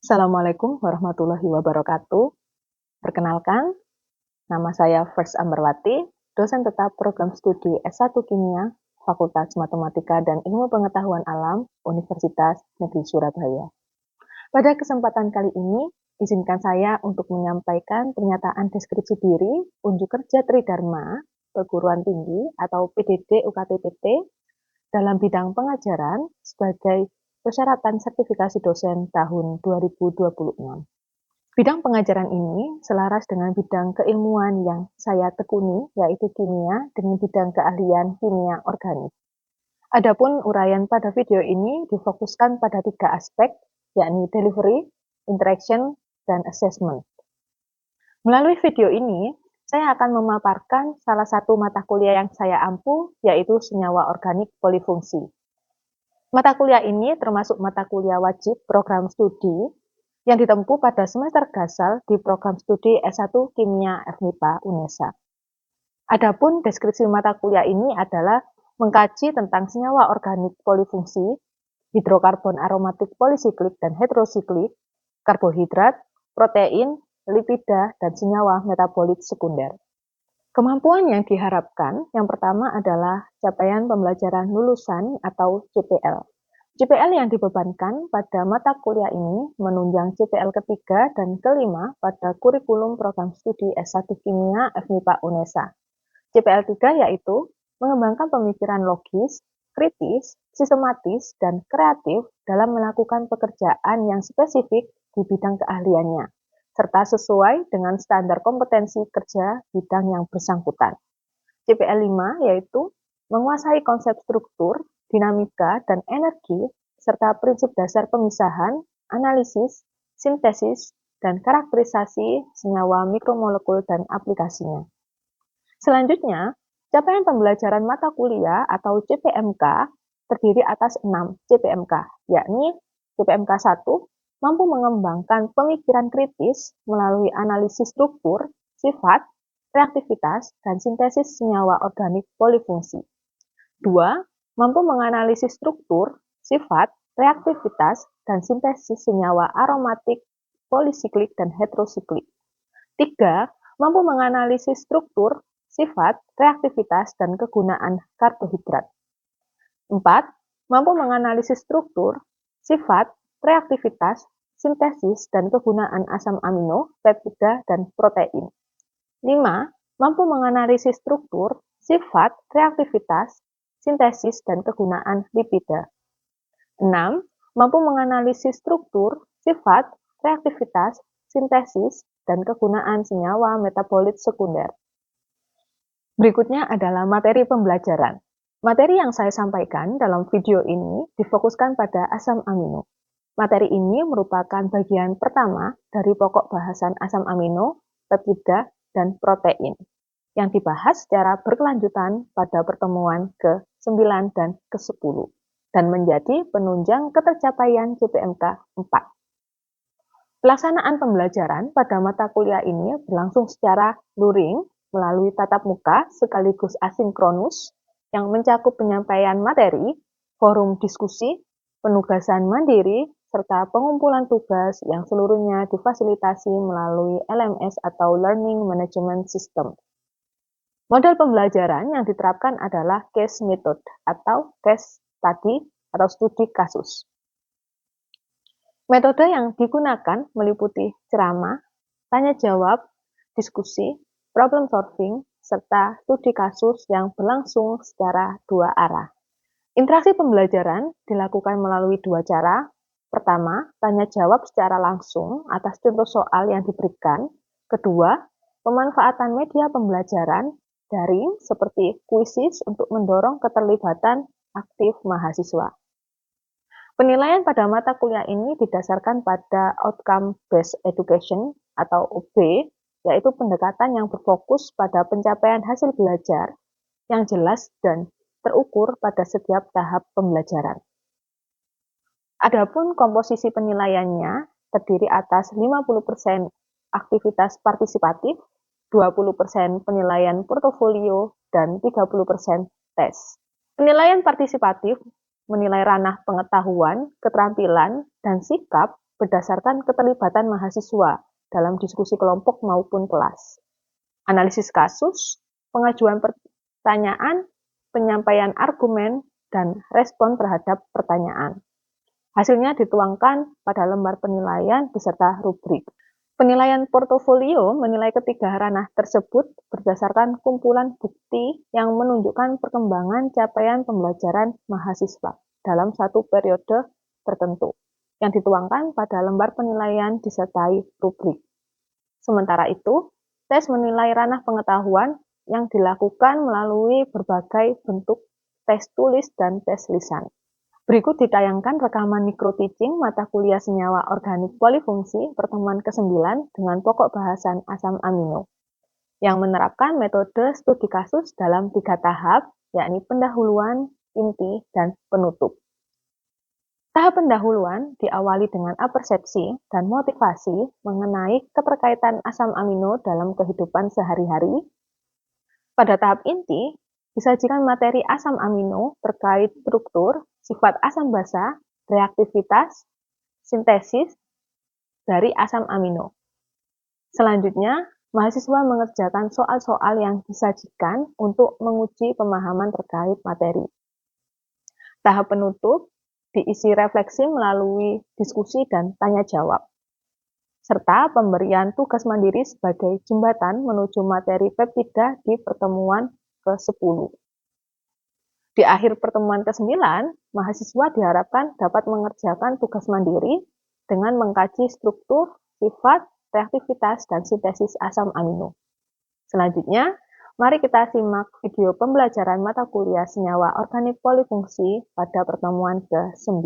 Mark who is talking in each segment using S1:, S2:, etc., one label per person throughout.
S1: Assalamualaikum warahmatullahi wabarakatuh. Perkenalkan, nama saya First Amberwati, dosen tetap program studi S1 Kimia, Fakultas Matematika dan Ilmu Pengetahuan Alam, Universitas Negeri Surabaya. Pada kesempatan kali ini, izinkan saya untuk menyampaikan pernyataan deskripsi diri unjuk kerja Tridharma, Perguruan Tinggi atau PDD UKT-PT dalam bidang pengajaran sebagai persyaratan sertifikasi dosen tahun 2026. Bidang pengajaran ini selaras dengan bidang keilmuan yang saya tekuni, yaitu kimia, dengan bidang keahlian kimia organik. Adapun uraian pada video ini difokuskan pada 3 aspek, yakni delivery, interaction, dan assessment. Melalui video ini, saya akan memaparkan salah satu mata kuliah yang saya ampu, yaitu senyawa organik polifungsi. Mata kuliah ini termasuk mata kuliah wajib program studi yang ditempuh pada semester gasal di program studi S1 Kimia FMIPA UNESA. Adapun deskripsi mata kuliah ini adalah mengkaji tentang senyawa organik polifungsi, hidrokarbon aromatik polisiklik dan heterosiklik, karbohidrat, protein, lipida, dan senyawa metabolit sekunder. Kemampuan yang diharapkan yang pertama adalah capaian pembelajaran lulusan atau CPL. CPL yang dibebankan pada mata kuliah ini menunjang CPL ketiga dan kelima pada kurikulum program studi S1 Kimia FMIPA UNESA. CPL 3 yaitu mengembangkan pemikiran logis, kritis, sistematis, dan kreatif dalam melakukan pekerjaan yang spesifik di bidang keahliannya, serta sesuai dengan standar kompetensi kerja bidang yang bersangkutan. CPL 5 yaitu menguasai konsep struktur, dinamika, dan energi, serta prinsip dasar pemisahan, analisis, sintesis, dan karakterisasi senyawa mikromolekul dan aplikasinya. Selanjutnya, capaian pembelajaran mata kuliah atau CPMK terdiri atas 6 CPMK, yakni CPMK 1 mampu mengembangkan pemikiran kritis melalui analisis struktur, sifat, reaktivitas, dan sintesis senyawa organik polifungsi. 2. Mampu menganalisis struktur, sifat, reaktivitas, dan sintesis senyawa aromatik, polisiklik, dan heterosiklik. 3. Mampu menganalisis struktur, sifat, reaktivitas, dan kegunaan karbohidrat. 4. Mampu menganalisis struktur, sifat, reaktivitas, sintesis, dan kegunaan asam amino, peptida, dan protein. 5. Mampu menganalisis struktur, sifat, reaktivitas, sintesis, dan kegunaan lipida. 6. Mampu menganalisis struktur, sifat, reaktivitas, sintesis, dan kegunaan senyawa metabolit sekunder. Berikutnya adalah materi pembelajaran. Materi yang saya sampaikan dalam video ini difokuskan pada asam amino. Materi ini merupakan bagian pertama dari pokok bahasan asam amino, peptida, dan protein yang dibahas secara berkelanjutan pada pertemuan ke-9 dan ke-10 dan menjadi penunjang ketercapaian CPMK 4. Pelaksanaan pembelajaran pada mata kuliah ini berlangsung secara luring melalui tatap muka sekaligus asinkronus yang mencakup penyampaian materi, forum diskusi, penugasan mandiri, serta pengumpulan tugas yang seluruhnya difasilitasi melalui LMS atau Learning Management System. Model pembelajaran yang diterapkan adalah case method atau case study atau studi kasus. Metode yang digunakan meliputi ceramah, tanya jawab, diskusi, problem solving, serta studi kasus yang berlangsung secara 2 arah. Interaksi pembelajaran dilakukan melalui 2 cara. Pertama, tanya jawab secara langsung atas contoh soal yang diberikan. Kedua, pemanfaatan media pembelajaran daring seperti kuisis untuk mendorong keterlibatan aktif mahasiswa. Penilaian pada mata kuliah ini didasarkan pada Outcome Based Education atau OB, yaitu pendekatan yang berfokus pada pencapaian hasil belajar yang jelas dan terukur pada setiap tahap pembelajaran. Adapun komposisi penilaiannya terdiri atas 50% aktivitas partisipatif, 20% penilaian portofolio, dan 30% tes. Penilaian partisipatif menilai ranah pengetahuan, keterampilan, dan sikap berdasarkan keterlibatan mahasiswa dalam diskusi kelompok maupun kelas. Analisis kasus, pengajuan pertanyaan, penyampaian argumen, dan respon terhadap pertanyaan. Hasilnya dituangkan pada lembar penilaian beserta rubrik. Penilaian portofolio menilai ketiga ranah tersebut berdasarkan kumpulan bukti yang menunjukkan perkembangan capaian pembelajaran mahasiswa dalam satu periode tertentu, yang dituangkan pada lembar penilaian disertai rubrik. Sementara itu, tes menilai ranah pengetahuan yang dilakukan melalui berbagai bentuk tes tulis dan tes lisan. Berikut ditayangkan rekaman micro-teaching mata kuliah senyawa organik polifungsi pertemuan ke-9 dengan pokok bahasan asam amino, yang menerapkan metode studi kasus dalam 3 tahap, yakni pendahuluan, inti, dan penutup. Tahap pendahuluan diawali dengan apersepsi dan motivasi mengenai keterkaitan asam amino dalam kehidupan sehari-hari. Pada tahap inti, disajikan materi asam amino terkait struktur, sifat asam basa, reaktivitas, sintesis dari asam amino. Selanjutnya, mahasiswa mengerjakan soal-soal yang disajikan untuk menguji pemahaman terkait materi. Tahap penutup diisi refleksi melalui diskusi dan tanya jawab, serta pemberian tugas mandiri sebagai jembatan menuju materi peptida di pertemuan ke-10. Di akhir pertemuan ke-9, mahasiswa diharapkan dapat mengerjakan tugas mandiri dengan mengkaji struktur, sifat, reaktivitas, dan sintesis asam amino. Selanjutnya, mari kita simak video pembelajaran mata kuliah senyawa organik polifungsi pada pertemuan ke-9.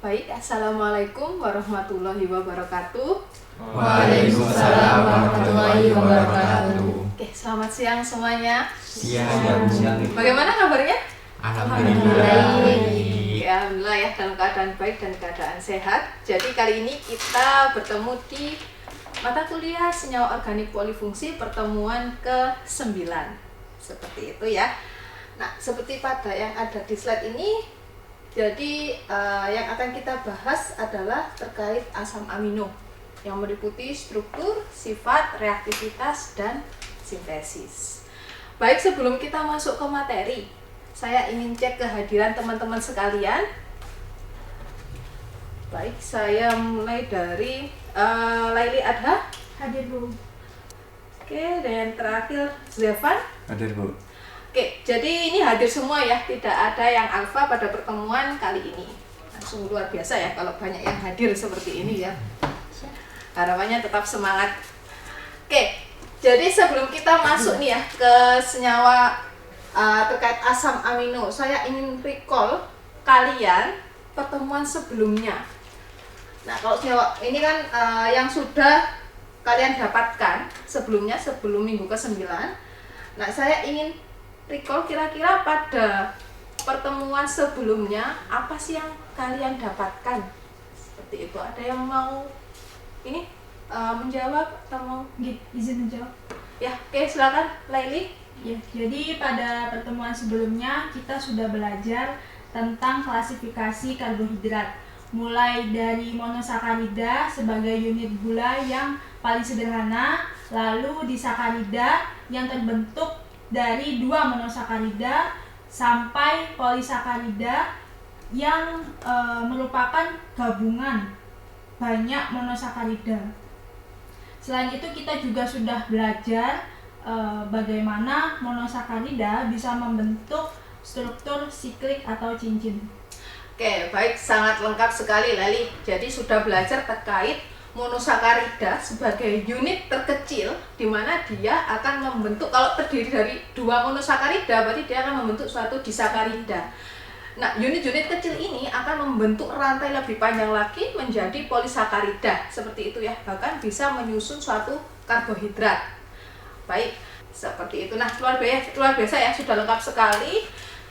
S2: Baik, Assalamualaikum warahmatullahi wabarakatuh.
S3: Waalaikumsalam warahmatullahi wabarakatuh.
S2: Oke, selamat siang semuanya.
S3: Siang.
S2: Bagaimana kabarnya?
S3: Alhamdulillah.
S2: Alhamdulillah ya, dalam keadaan baik dan keadaan sehat. Jadi kali ini kita bertemu di mata kuliah senyawa organik polifungsi pertemuan ke-9. Seperti itu ya. Nah, seperti pada yang ada di slide ini, jadi yang akan kita bahas adalah terkait asam amino yang meliputi struktur, sifat, reaktivitas, dan sintesis. Baik, sebelum kita masuk ke materi, saya ingin cek kehadiran teman-teman sekalian. Baik, saya mulai dari Laili Adha.
S4: Hadir, Bu.
S2: Oke, dan terakhir Zefan.
S3: Hadir, Bu.
S2: Oke, jadi ini hadir semua ya, tidak ada yang alfa pada pertemuan kali ini. Langsung luar biasa ya kalau banyak yang hadir seperti ini ya. Harapannya tetap semangat. Oke, jadi sebelum kita masuk nih ya ke senyawa terkait asam amino, saya ingin recall kalian pertemuan sebelumnya. Nah, kalau senyawa ini kan yang sudah kalian dapatkan sebelumnya, sebelum minggu ke-9. Nah, saya ingin recall kira-kira pada pertemuan sebelumnya apa sih yang kalian dapatkan? Seperti itu. Ada yang mau ini menjawab atau mau
S4: Izin menjawab.
S2: ya? Oke, silakan Laili.
S4: Ya, jadi pada pertemuan sebelumnya kita sudah belajar tentang klasifikasi karbohidrat, mulai dari monosakarida sebagai unit gula yang paling sederhana, lalu disakarida yang terbentuk dari 2 monosakarida sampai polisakarida yang merupakan gabungan banyak monosakarida. Selain itu kita juga sudah belajar bagaimana monosakarida bisa membentuk struktur siklik atau cincin.
S2: Oke, baik, sangat lengkap sekali Lali. Jadi sudah belajar terkait monosakarida sebagai unit terkecil di mana dia akan membentuk, kalau terdiri dari 2 monosakarida berarti dia akan membentuk suatu disakarida. Nah, unit-unit kecil ini akan membentuk rantai lebih panjang lagi menjadi polisakarida. Seperti itu ya, bahkan bisa menyusun suatu karbohidrat. Baik, seperti itu. Nah, luar biasa ya, sudah lengkap sekali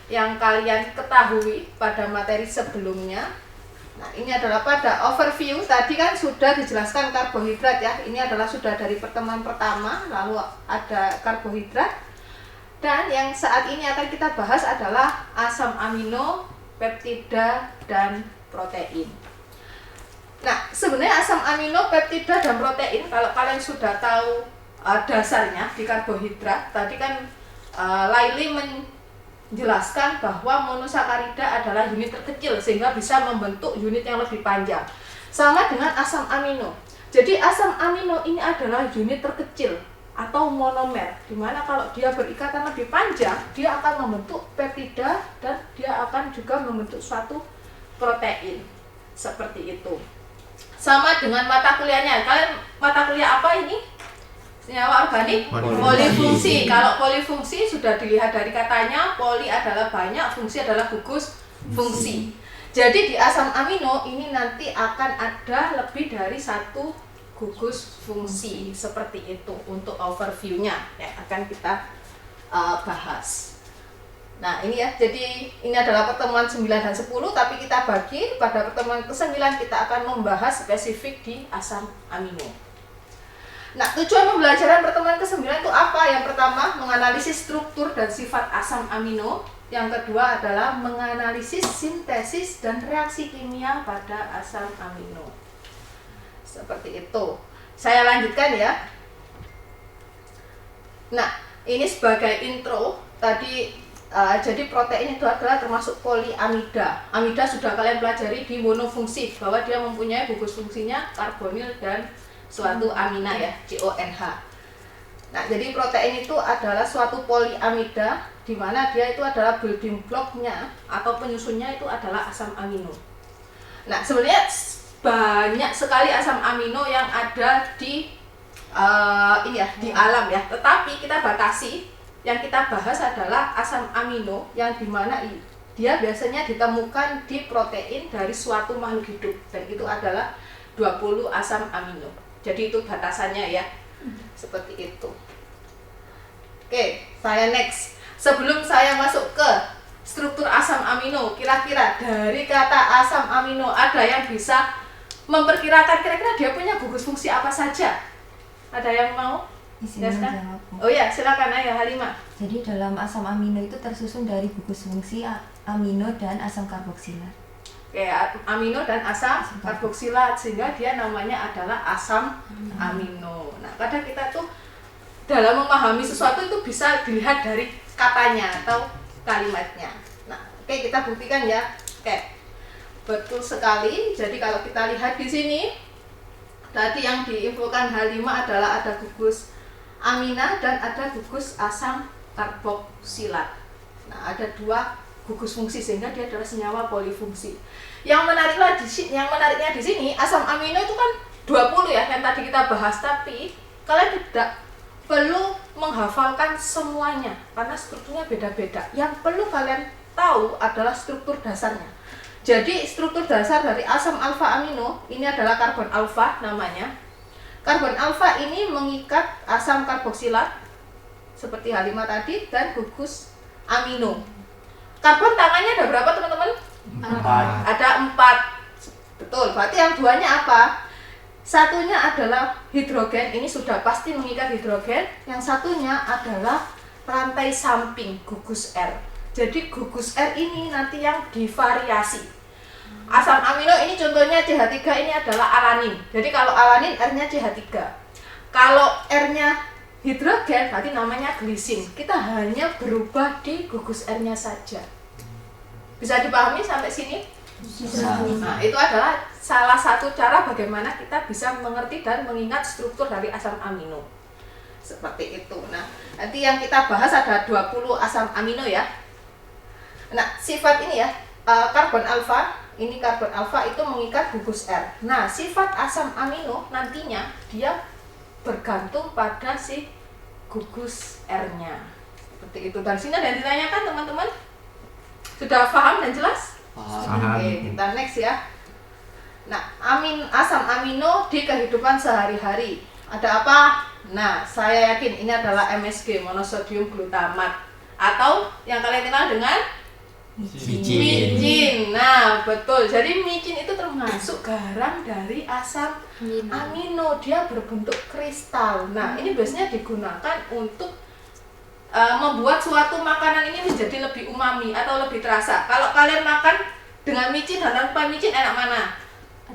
S2: yang kalian ketahui pada materi sebelumnya. Nah, ini adalah pada overview. Tadi kan sudah dijelaskan karbohidrat ya. Ini adalah sudah dari pertemuan pertama, lalu ada karbohidrat. Dan yang saat ini akan kita bahas adalah asam amino, peptida, dan protein. Nah, sebenarnya asam amino, peptida, dan protein, kalau kalian sudah tahu dasarnya di karbohidrat, tadi kan Laili menjelaskan bahwa monosakarida adalah unit terkecil sehingga bisa membentuk unit yang lebih panjang. Sama dengan asam amino. Jadi asam amino ini adalah unit terkecil atau monomer, dimana kalau dia berikatan lebih panjang, dia akan membentuk peptida dan dia akan juga membentuk suatu protein. Seperti itu. Sama dengan mata kuliahnya. Kalian mata kuliah apa ini? Senyawa organik? Polifungsi. Kalau polifungsi sudah dilihat dari katanya, poli adalah banyak, fungsi adalah gugus fungsi. Jadi di asam amino ini nanti akan ada lebih dari satu gugus fungsi, seperti itu untuk overview-nya ya, akan kita bahas. Nah ini ya, jadi ini adalah pertemuan 9 dan 10, tapi kita bagi pada pertemuan ke-9 kita akan membahas spesifik di asam amino. Nah tujuan pembelajaran pertemuan ke-9 itu apa? Yang pertama menganalisis struktur dan sifat asam amino. Yang kedua adalah menganalisis sintesis dan reaksi kimia pada asam amino. Seperti itu. Saya lanjutkan ya. Nah, ini sebagai intro. Tadi jadi protein itu adalah termasuk poliamida. Amida sudah kalian pelajari di monofungsi bahwa dia mempunyai gugus fungsinya karbonil dan suatu amina ya, CONH. Nah, jadi protein itu adalah suatu poliamida di mana dia itu adalah building block-nya atau penyusunnya itu adalah asam amino. Nah, sebenarnya banyak sekali asam amino yang ada di ini ya, di alam ya. Tetapi kita batasi, yang kita bahas adalah asam amino yang dimana dia biasanya ditemukan di protein dari suatu makhluk hidup dan itu adalah 20 asam amino. Jadi itu batasannya ya. Seperti itu. Oke, saya next. Sebelum saya masuk ke struktur asam amino, kira-kira dari kata asam amino ada yang bisa memperkirakan kira-kira dia punya gugus fungsi apa saja? Ada yang mau?
S5: Jawab.
S2: Oh ya, silakan Ayah Halimah.
S5: Jadi dalam asam amino itu tersusun dari gugus fungsi amino dan asam karboksilat.
S2: Oke, amino dan asam karboksilat sehingga dia namanya adalah asam amino. Nah, kadang kita tuh dalam memahami sesuatu itu bisa dilihat dari katanya atau kalimatnya. Nah, oke kita buktikan ya. Oke. Betul sekali. Jadi kalau kita lihat di sini tadi yang diinfokan Halimah adalah ada gugus amina dan ada gugus asam karboksilat. Nah, ada dua gugus fungsi sehingga dia adalah senyawa polifungsi. Yang menariknya di sini asam amino itu kan 20 ya yang tadi kita bahas, tapi kalian tidak perlu menghafalkan semuanya karena strukturnya beda-beda. Yang perlu kalian tahu adalah struktur dasarnya. Jadi struktur dasar dari asam alfa amino ini adalah karbon alfa namanya. Karbon alfa ini mengikat asam karboksilat seperti Halimah tadi dan gugus amino. Karbon tangannya ada berapa teman-teman?
S3: 4.
S2: Ada 4. Betul, berarti yang duanya apa? Satunya adalah hidrogen, ini sudah pasti mengikat hidrogen. Yang satunya adalah rantai samping, gugus R. Jadi gugus R ini nanti yang divariasi. Asam amino ini contohnya CH3 ini adalah alanin. Jadi kalau alanin R-nya CH3. Kalau R-nya hidrogen berarti namanya glisin. Kita hanya berubah di gugus R-nya saja. Bisa dipahami sampai sini? Nah, itu adalah salah satu cara bagaimana kita bisa mengerti dan mengingat struktur dari asam amino. Seperti itu. Nah, nanti yang kita bahas ada 20 asam amino ya. Nah, sifat ini ya, karbon alfa, ini karbon alfa itu mengikat gugus R. Nah, sifat asam amino nantinya dia bergantung pada si gugus R-nya. Seperti itu. Dan sini ada yang ditanyakan teman-teman? Sudah paham dan jelas? Oke, kita next ya. Nah, asam amino di kehidupan sehari-hari. Ada apa? Nah, saya yakin ini adalah MSG, monosodium glutamat. Atau yang kalian kenal dengan micin. Nah, betul. Jadi micin itu termasuk garam dari asam amino. Dia berbentuk kristal. Nah, ini biasanya digunakan untuk membuat suatu makanan ini menjadi lebih umami atau lebih terasa. Kalau kalian makan dengan micin dan tanpa micin enak mana?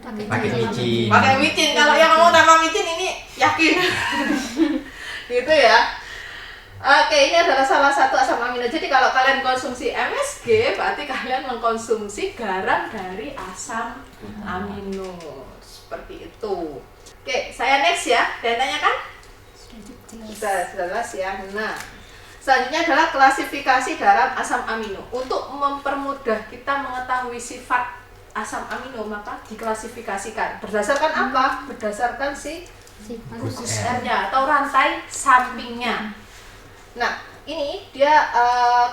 S3: Pakai micin.
S2: Pakai micin. Kalau yang mau tanpa micin ini yakin. Gitu ya. Oke, ini adalah salah satu asam amino. Jadi kalau kalian konsumsi MSG, berarti kalian mengkonsumsi garam dari asam amino. Seperti itu. Oke, saya next ya. Dan tanyakan? Sudah jelas ya. Nah, selanjutnya adalah klasifikasi dalam asam amino. Untuk mempermudah kita mengetahui sifat asam amino, maka diklasifikasikan. Berdasarkan apa? Berdasarkan si gugus R-nya atau rantai sampingnya. Nah, ini dia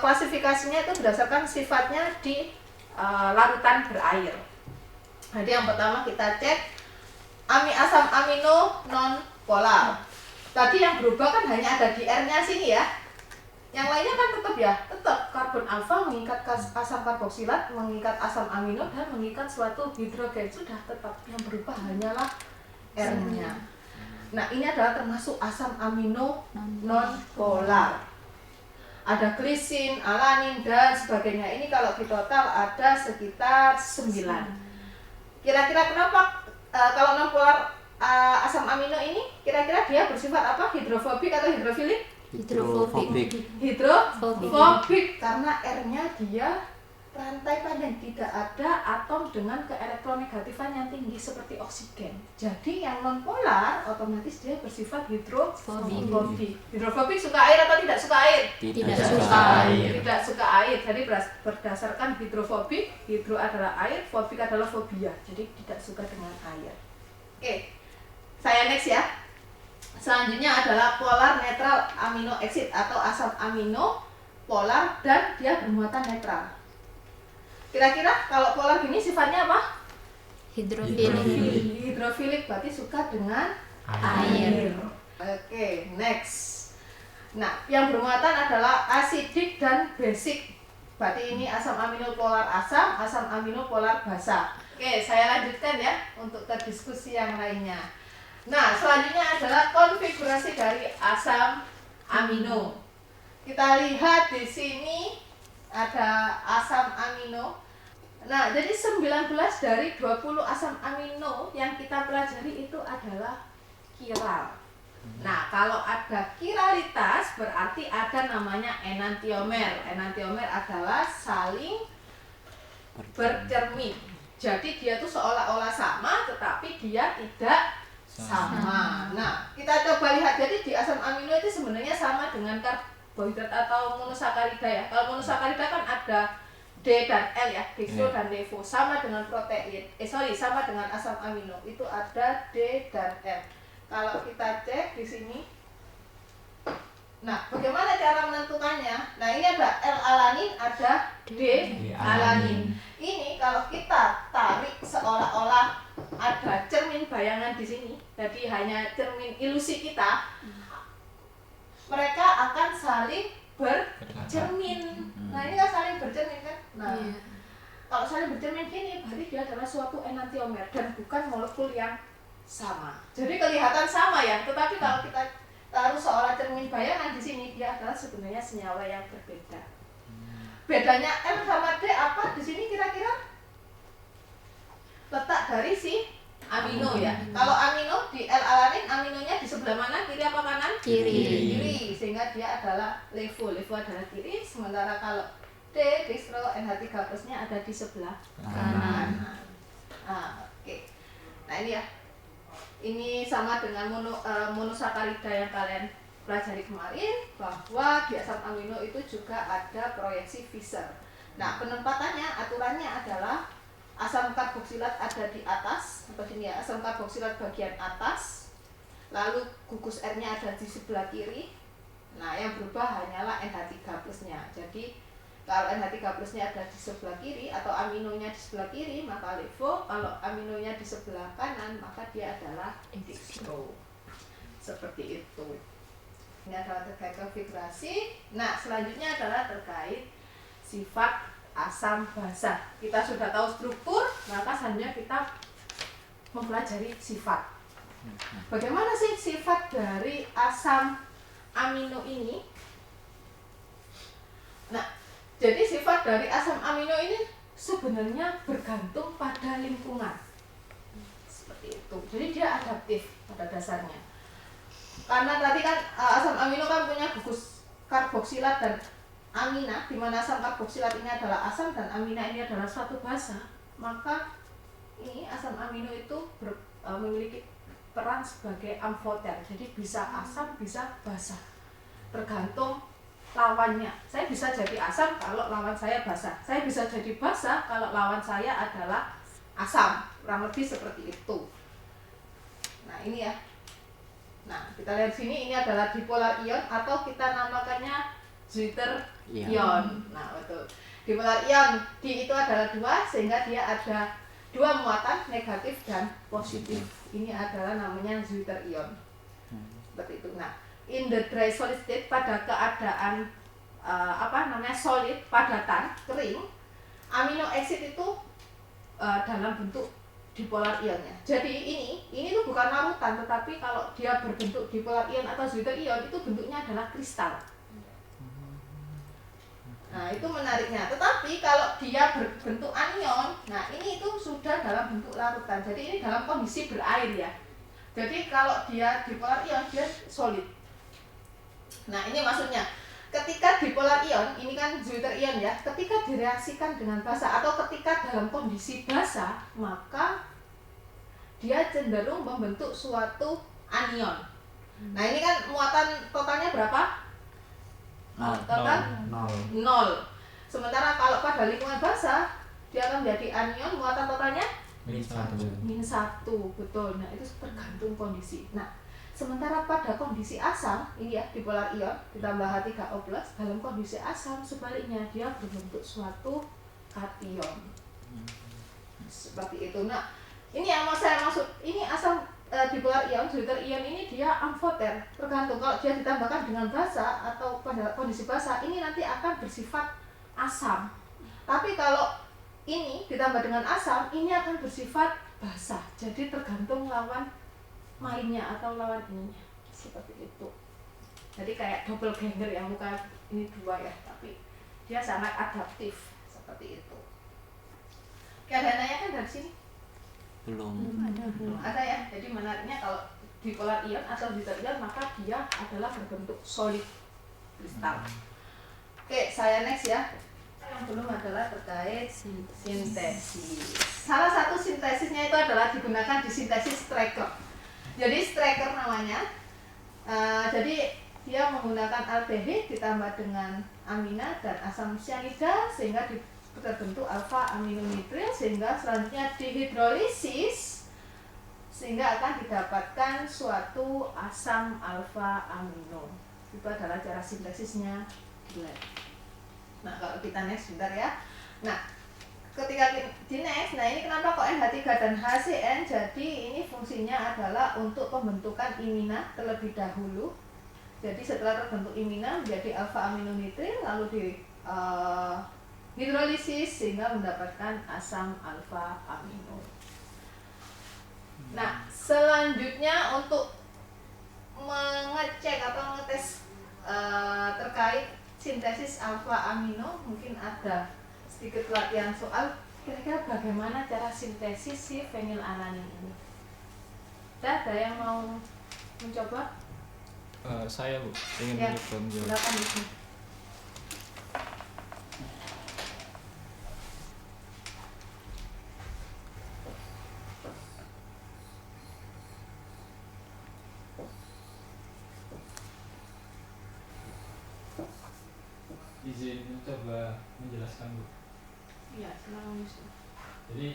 S2: klasifikasinya itu berdasarkan sifatnya di larutan berair. Jadi yang pertama kita cek asam amino non polar. Tadi yang berubah kan hanya ada di R-nya sini ya. Yang lainnya kan tetap karbon alfa mengikat asam karboksilat, mengikat asam amino dan mengikat suatu hidrogen. Sudah tetap, yang berubah hanyalah R-nya. Nah, ini adalah termasuk asam amino non-polar. Ada glisin, alanin, dan sebagainya. Ini kalau di total ada sekitar 9. Kira-kira kenapa kalau non-polar asam amino ini, kira-kira dia bersifat apa? Hidrofobik atau hidrofilik? Hidrofobik. Karena R-nya dia rantai panjang, tidak ada atom dengan keelektronegatifan yang tinggi seperti oksigen. Jadi yang non-polar otomatis dia bersifat hidrofobik. Hidrofobik suka air atau tidak suka air?
S5: Tidak suka air.
S2: Tidak suka air. Jadi berdasarkan hidrofobik, hidro adalah air, fobik adalah fobia. Jadi tidak suka dengan air. Oke, saya next ya. Selanjutnya adalah polar netral amino acid atau asam amino polar dan dia bermuatan netral. Kira-kira kalau polar gini sifatnya apa? Hidrofilik berarti suka dengan air. Oke, next. Nah, yang bermuatan adalah asidik dan basic. Berarti ini asam amino polar asam amino polar basa. Oke, saya lanjutkan ya untuk ke diskusi yang lainnya. Nah, selanjutnya adalah konfigurasi dari asam amino. Kita lihat di sini ada asam amino. Nah, jadi 19 dari 20 asam amino yang kita pelajari itu adalah kiral. Nah, kalau ada kiralitas berarti ada namanya enantiomer. Enantiomer adalah saling bercermin. Jadi dia tuh seolah-olah sama tetapi dia tidak sama. Nah, kita coba lihat. Jadi di asam amino itu sebenarnya sama dengan karbohidrat atau monosakarida ya. Kalau monosakarida kan ada D dan L ya, dextro dan levo, sama dengan protein. Sama dengan asam amino. Itu ada D dan L. Kalau kita cek di sini. Nah, bagaimana cara menentukannya? Nah, ini ada L-alanin, ada D-alanin. Ini kalau kita tarik seolah-olah ada cermin bayangan di sini. Jadi hanya cermin ilusi kita. Mereka akan saling bercermin. Nah, ini kan saling bercermin kan? Nah, kalau saling bercermin gini, berarti dia adalah suatu enantiomer dan bukan molekul yang sama. Jadi kelihatan sama ya, tetapi kalau kita taruh seolah cermin bayangan di sini, dia adalah sebenarnya senyawa yang berbeda. Bedanya M sama D apa di sini kira-kira? Letak dari si amino ya. Kalau amino di L-alanin, aminonya di sebelah mana? Kiri apa kanan? Kiri. Sehingga dia adalah levo. Levo adalah kiri. Sementara kalau D, dextro, NH3+-nya ada di sebelah kanan. Oke. Nah, ini ya. Ini sama dengan monosakarida yang kalian pelajari kemarin, bahwa di asam amino itu juga ada proyeksi Fischer. Nah, penempatannya, aturannya adalah asam karboksilat ada di atas, seperti ini ya, asam karboksilat bagian atas, lalu gugus R-nya ada di sebelah kiri. Nah, yang berubah hanyalah NH3+-nya. Jadi, kalau NH3+-nya ada di sebelah kiri atau aminonya di sebelah kiri, maka levo. Kalau aminonya di sebelah kanan, maka dia adalah dextro. Seperti itu. Ini adalah terkait konfigurasi. Nah, selanjutnya adalah terkait sifat asam basa. Kita sudah tahu struktur, maka selanjutnya kita mempelajari sifat. Bagaimana sih sifat dari asam amino ini? Nah, jadi sifat dari asam amino ini sebenarnya bergantung pada lingkungan. itu. Jadi dia adaptif pada dasarnya. Karena tadi kan asam amino kan punya gugus karboksilat dan amina, di mana asam karboksilat ini adalah asam dan amina ini adalah suatu basa, maka ini asam amino itu memiliki peran sebagai amfoter. Jadi bisa asam, bisa basa, tergantung lawannya. Saya bisa jadi asam kalau lawan saya basa. Saya bisa jadi basa kalau lawan saya adalah asam. Kurang lebih seperti itu. Nah ini ya. Nah kita lihat sini, ini adalah dipolar ion atau kita namakannya Zwitterion. Nah betul. Dipolar ion di itu adalah 2 sehingga dia ada 2 muatan negatif dan positif. Ini adalah namanya Zwitterion. Seperti itu. Nah, in the dry solid state, pada keadaan solid, padatan, kering, amino acid itu dalam bentuk dipolar ionnya. Jadi ini tuh bukan larutan, tetapi kalau dia berbentuk dipolar ion atau Zwitterion itu bentuknya adalah kristal. Nah itu menariknya. Tetapi kalau dia berbentuk anion, nah ini itu sudah dalam bentuk larutan. Jadi ini dalam kondisi berair ya. Jadi kalau dia dipolar ion, dia solid. Nah ini maksudnya, ketika dipolar ion, ini kan Zwitterion ya, ketika direaksikan dengan basa atau ketika dalam kondisi basa, maka dia cenderung membentuk suatu anion. Nah ini kan muatan totalnya berapa? Total 0. Sementara kalau pada lingkungan basah dia akan menjadi anion, muatan totalnya -1, betul. Nah itu tergantung kondisi. Nah sementara pada kondisi asam, ini ya dipolar ion ditambah H3O+, dalam kondisi asam sebaliknya dia berbentuk suatu kation. Seperti itu. Nah ini yang mau saya maksud, ini asam dipolar ion, Zwitterion ini dia amfoter, tergantung. Kalau dia ditambahkan dengan basa atau pada kondisi basa, ini nanti akan bersifat asam. Tapi kalau ini ditambah dengan asam, ini akan bersifat basa. Jadi tergantung lawan mainnya atau lawan ininya. Seperti itu. Jadi kayak double ganger yang bukan ini 2 ya, tapi dia sangat adaptif. Seperti itu. Oke, ada nanya kan dari sini?
S3: Belum
S2: Ada ya. Jadi menariknya kalau dipolar ion atau Zwitterion, maka dia adalah berbentuk solid kristal. Oke, saya next ya. Yang belum adalah terkait sintesis. Salah satu sintesisnya itu adalah digunakan di sintesis Strecker. Jadi Strecker namanya. Jadi dia menggunakan aldehid ditambah dengan amina dan asam cyanida sehingga terbentuk alfa aminonitril, sehingga selanjutnya dihidrolisis sehingga akan didapatkan suatu asam alfa amino. Itu adalah cara sintesisnya di lab. Nah kalau kita next sebentar ya. Nah ketika di next, nah ini kenapa kok NH3 dan HCN? Jadi ini fungsinya adalah untuk pembentukan imina terlebih dahulu. Jadi setelah terbentuk imina menjadi alfa aminonitril, lalu di hidrolisis sehingga mendapatkan asam alfa amino. Nah, selanjutnya untuk mengecek atau mengetes terkait sintesis alfa amino, mungkin ada sedikit latihan soal kira-kira bagaimana cara sintesis si fenilalanin ini. Ada yang mau mencoba?
S6: Saya Bu, ingin
S2: Ya,
S6: mencoba menjawab.
S2: silakan di sini.
S6: Izin mencoba menjelaskan Bu.
S2: Iya, silakan Yusuf.
S6: Jadi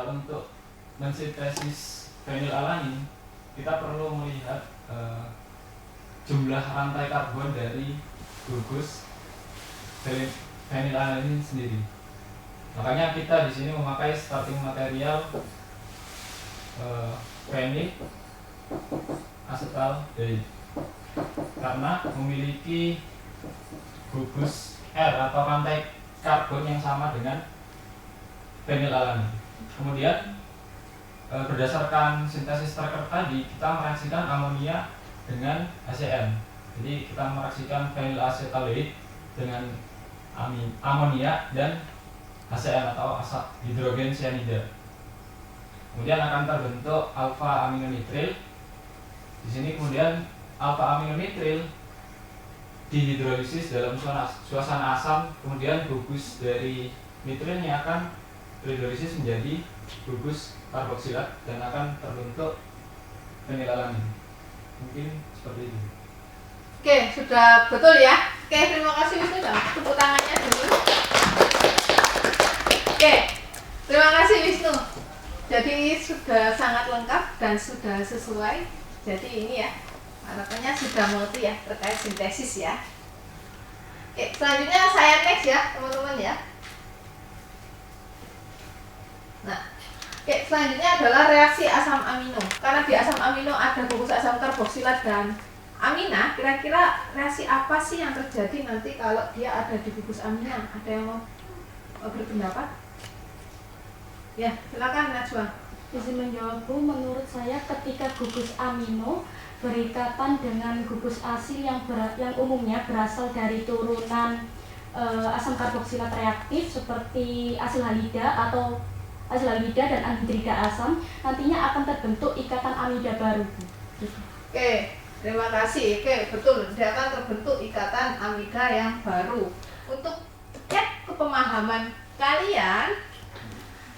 S6: untuk mensintesis fenilalanin kita perlu melihat jumlah rantai karbon dari gugus fenilalanin sendiri. Makanya kita di sini memakai starting material fenil acetaldehyde karena memiliki gugus R atau rantai karbon yang sama dengan fenilalanin. Kemudian berdasarkan sintesis Strecker tadi kita mereaksikan amonia dengan HCN. Jadi kita mereaksikan fenilacetaldehyde dengan amonia dan HCN atau asam hidrogen cyanida. Kemudian akan terbentuk alfa aminonitril. Di sini kemudian alfa aminonitril dihidrolisis dalam suasana asam, kemudian gugus dari nitrilnya akan terhidrolisis menjadi gugus karboksilat dan akan terbentuk fenilalamin. Mungkin seperti itu.
S2: Oke, sudah betul ya. Oke, terima kasih Wisnu. Tepuk tangannya dulu. Oke, terima kasih Wisnu. Jadi sudah sangat lengkap dan sudah sesuai. Jadi ini ya, harapannya sudah mengerti ya terkait sintesis ya. Oke, selanjutnya saya next ya teman-teman ya. Nah, oke, selanjutnya adalah reaksi asam amino. Karena di asam amino ada gugus asam karboksilat dan amina. Kira-kira reaksi apa sih yang terjadi nanti kalau dia ada di gugus amina? Ada yang mau berpendapat? Ya, silakan Najwa.
S7: Izin menjawab Bu, menurut saya ketika gugus amino berikatan dengan gugus asil yang umumnya berasal dari turunan asam karboksilat reaktif seperti asil halida atau asil halida dan anhidrida asam, nantinya akan terbentuk ikatan amida baru Bu. Gitu.
S2: Oke, terima kasih. Oke, betul. Dia akan terbentuk ikatan amida yang baru. Untuk cek kepemahaman kalian,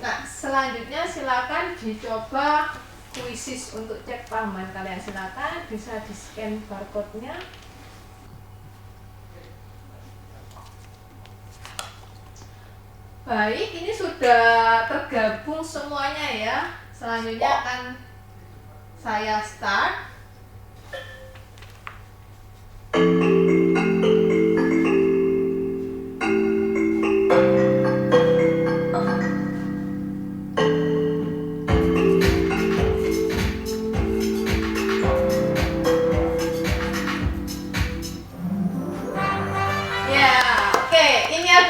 S2: nah selanjutnya silakan dicoba kuisis untuk cek pahaman kalian. Silakan bisa di scan barcode-nya. Baik, ini sudah tergabung semuanya ya. Selanjutnya akan saya start.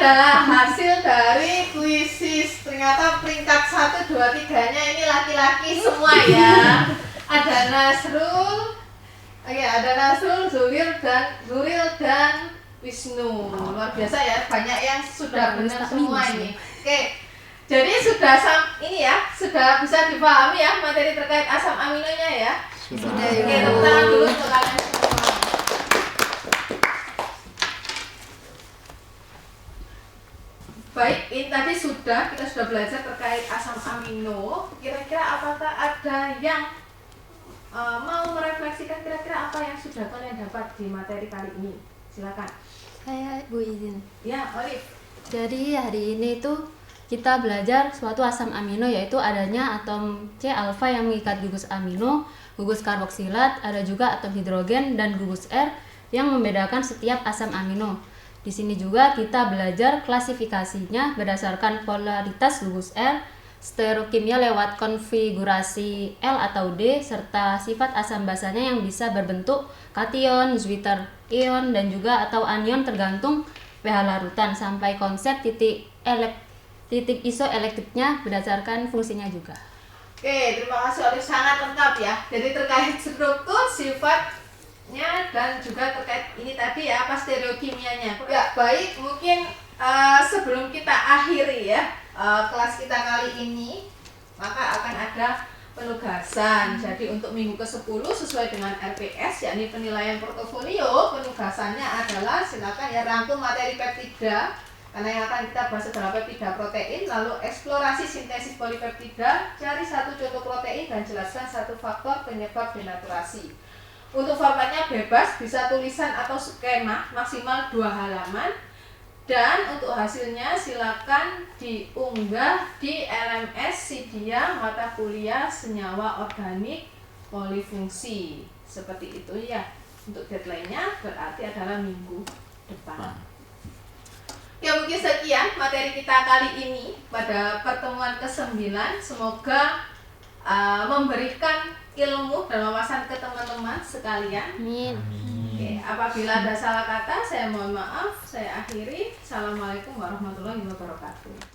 S2: Adalah hasil dari kuisis. Ternyata peringkat 1, 2, 3-nya ini laki-laki semua ya. Ada Nasrul, ada Nasrul, Zuril dan Wisnu. Luar biasa ya, banyak yang sudah benar semua ini. Oke, jadi sudah ini ya, sudah bisa dipahami ya materi terkait asam aminonya ya.
S3: Sudah.
S2: Oke, tepuk tangan dulu untuk kalian semua. Baik, ini tadi kita sudah belajar terkait asam amino. Kira-kira apakah ada yang mau merefleksikan kira-kira apa yang sudah kalian dapat di materi kali ini? Silakan.
S8: Saya Bu izin.
S2: Ya, Olive.
S8: Jadi hari ini tuh kita belajar suatu asam amino, yaitu adanya atom C alfa yang mengikat gugus amino, gugus karboksilat, ada juga atom hidrogen dan gugus R yang membedakan setiap asam amino. Di sini juga kita belajar klasifikasinya berdasarkan polaritas gugus R, stereokimia lewat konfigurasi L atau D, serta sifat asam basanya yang bisa berbentuk kation, Zwitter ion, dan juga atau anion tergantung pH larutan, sampai konsep titik isoelektrik-nya berdasarkan fungsinya juga.
S2: Oke, terima kasih Olive, sangat lengkap ya. Jadi terkait struktur, sifat dan juga terkait ini tadi ya, apa stereokimianya. Ya, baik, mungkin sebelum kita akhiri ya kelas kita kali ini, maka akan ada penugasan. Jadi untuk minggu ke-10 sesuai dengan RPS, yakni penilaian portofolio, penugasannya adalah silakan ya rangkum materi peptida, karena yang akan kita bahas adalah peptida protein, lalu eksplorasi sintesis polipeptida, cari satu contoh protein dan jelaskan satu faktor penyebab denaturasi. Untuk formatnya bebas, bisa tulisan atau skema, maksimal 2 halaman. Dan untuk hasilnya silakan diunggah di LMS Sidia mata kuliah senyawa organik polifungsi. Seperti itu ya. Untuk deadline-nya berarti adalah minggu depan. Ya, mungkin sekian materi kita kali ini pada pertemuan ke-9. Semoga memberikan ilmu dan wawasan ke teman-teman sekalian.
S8: Amin.
S2: Oke, apabila ada salah kata, saya mohon maaf. Saya akhiri. Assalamualaikum warahmatullahi wabarakatuh.